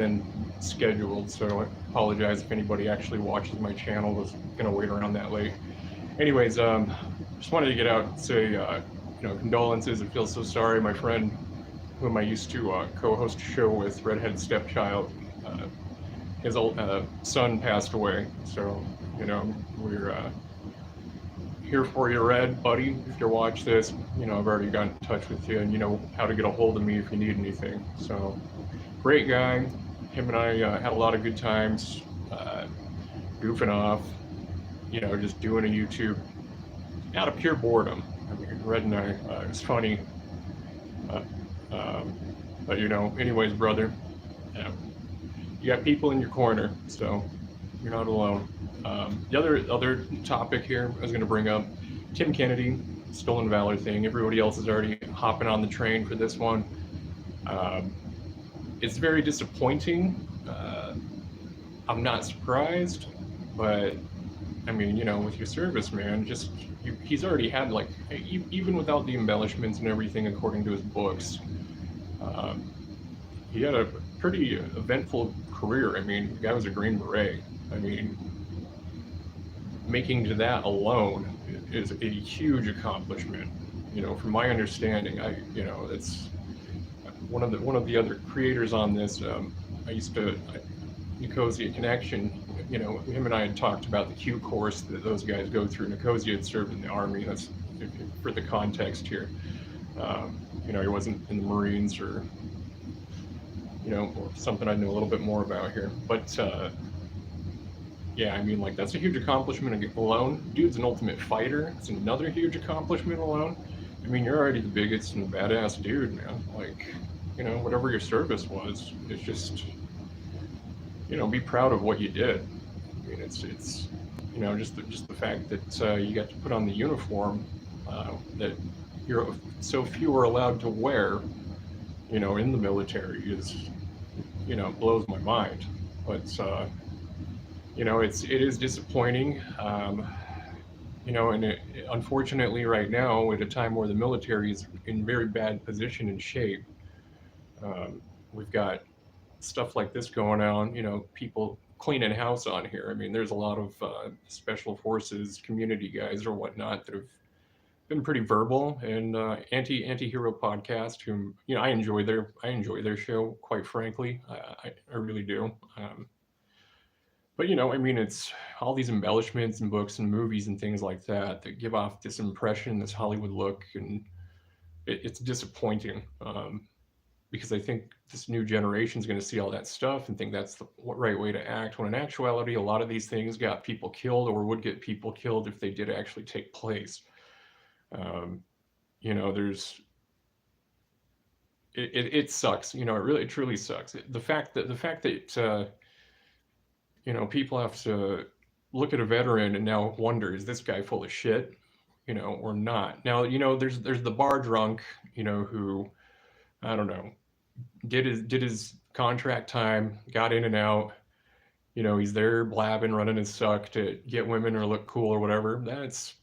been scheduled, so I apologize if anybody actually watches my channel was gonna wait around that late. Anyways, just wanted to get out and say, condolences. I feel so sorry. My friend, whom I used to co-host a show with, Redhead Stepchild, uh, his old son passed away. So, we're here for you, Red, buddy. If you watch this, I've already got in touch with you, and you know how to get a hold of me if you need anything. So, great guy. Him and I had a lot of good times, goofing off, just doing a YouTube out of pure boredom. I mean, Red and I, it's funny. Uh, um, but, anyways, brother, uh, you got people in your corner, so you're not alone. The other topic here I was going to bring up, Tim Kennedy, stolen valor thing. Everybody else is already hopping on the train for this one. Um, it's very disappointing. I'm not surprised, but I mean, with your service, man, he's already had, like, even without the embellishments and everything, according to his books, um, he had a pretty eventful career. I mean, the guy was a Green Beret. I mean, making to that alone is a huge accomplishment. From my understanding, it's one of the other creators on this. I used to Nicosia Connection. Him and I had talked about the Q course that those guys go through. Nicosia had served in the Army. That's for the context here. He wasn't in the Marines or something I know a little bit more about here. But yeah, I mean, like, that's a huge accomplishment alone. Dude's an ultimate fighter. It's another huge accomplishment alone. I mean, you're already the biggest and badass dude, man. Like, whatever your service was, it's just, be proud of what you did. I mean, it's just the fact that you got to put on the uniform that so few are allowed to wear, in the military is, blows my mind. But it is disappointing. And unfortunately, right now, at a time where the military is in very bad position and shape, um, we've got stuff like this going on. People cleaning house on here. I mean, there's a lot of special forces community guys or whatnot that have been pretty verbal, and anti-hero podcast, whom I enjoy their show, quite frankly. I really do. But I mean, it's all these embellishments and books and movies and things like that give off this impression, this Hollywood look, and it's disappointing, because I think this new generation is going to see all that stuff and think that's the right way to act. When in actuality, a lot of these things got people killed or would get people killed if they did actually take place. There's it sucks. It truly sucks. The fact that people have to look at a veteran and now wonder, is this guy full of shit, or not? Now, there's the bar drunk, who, I don't know, did his contract time, got in and out. He's there blabbing, running his suck to get women or look cool or whatever. That's,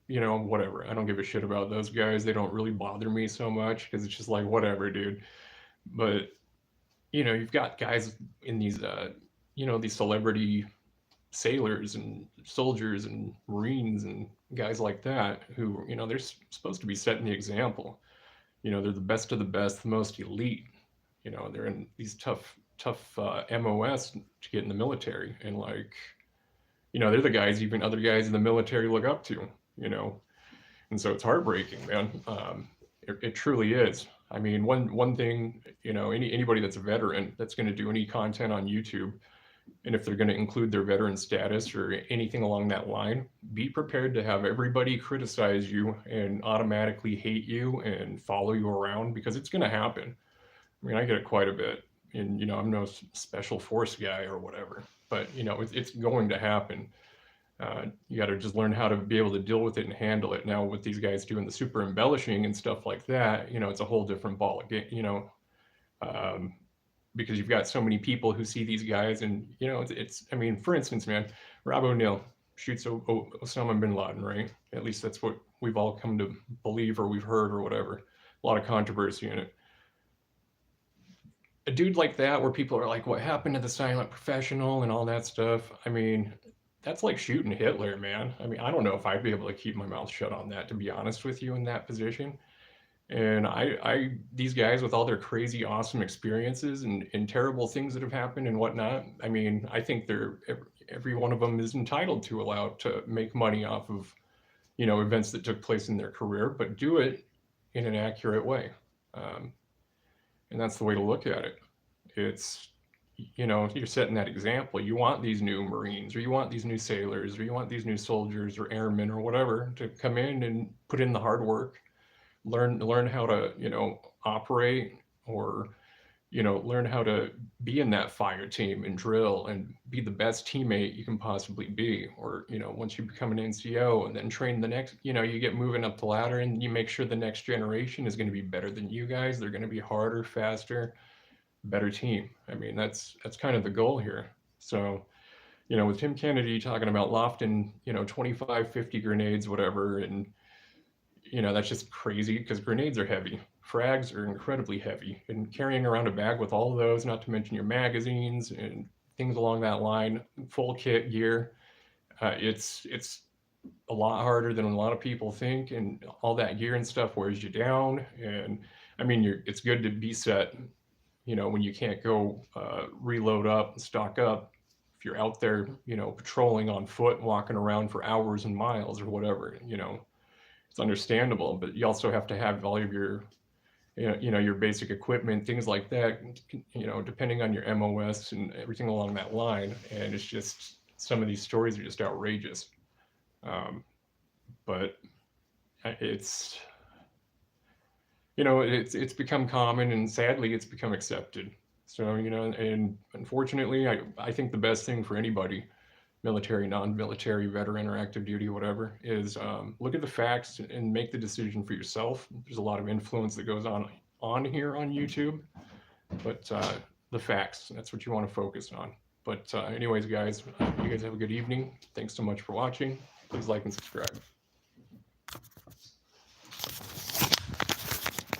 whatever. I don't give a shit about those guys. They don't really bother me so much because it's just like, whatever, dude. But you've got guys in these celebrity sailors and soldiers and Marines and guys like that who, they're supposed to be setting the example. They're the best of the best, the most elite. They're in these tough MOS to get in the military, and, like, they're the guys even other guys in the military look up to. And so it's heartbreaking, man. It truly is. I mean, one thing, anybody that's a veteran that's going to do any content on YouTube, and if they're going to include their veteran status or anything along that line, be prepared to have everybody criticize you and automatically hate you and follow you around, because it's going to happen. I mean, I get it quite a bit, and I'm no special force guy or whatever, but it's going to happen. You got to just learn how to be able to deal with it and handle it. Now, with these guys doing the super embellishing and stuff like that, it's a whole different ball again. Because you've got so many people who see these guys, and it's I mean, for instance, man, Rob O'Neill shoots Osama bin Laden, right? At least that's what we've all come to believe, or we've heard, or whatever. A lot of controversy in it. a dude like that, where people are like, "What happened to the silent professional?" and all that stuff. I mean, that's like shooting Hitler, man. I mean, I don't know if I'd be able to keep my mouth shut on that, to be honest with you, in that position. And these guys with all their crazy, awesome experiences and terrible things that have happened and whatnot, I mean, I think every one of them is entitled to allow to make money off of, events that took place in their career, but do it in an accurate way. Um, and that's the way to look at it. It's, you're setting that example. You want these new Marines, or you want these new sailors, or you want these new soldiers or airmen or whatever to come in and put in the hard work, learn how to, operate, or, learn how to be in that fire team and drill and be the best teammate you can possibly be. Or, once you become an NCO and then train the next, you get moving up the ladder and you make sure the next generation is going to be better than you guys. They're going to be harder, faster, better team. I mean, that's kind of the goal here. So, with Tim Kennedy talking about lofting, 25, 50 grenades, whatever, and that's just crazy because grenades are heavy. Frags are incredibly heavy, and carrying around a bag with all of those, not to mention your magazines and things along that line, full kit gear, it's a lot harder than a lot of people think, and all that gear and stuff wears you down. And I mean, it's good to be set, when you can't go reload up, stock up. If you're out there, patrolling on foot, walking around for hours and miles or whatever, it's understandable. But you also have to have all of your, your basic equipment, things like that, depending on your MOS and everything along that line. And it's just, some of these stories are just outrageous. But it's, it's become common, and sadly it's become accepted. So, and unfortunately, I think the best thing for anybody, military, non-military, veteran, or active duty, whatever, is look at the facts and make the decision for yourself. There's a lot of influence that goes on here on YouTube, but the facts, that's what you want to focus on. But anyways, guys, you guys have a good evening. Thanks so much for watching. Please like and subscribe.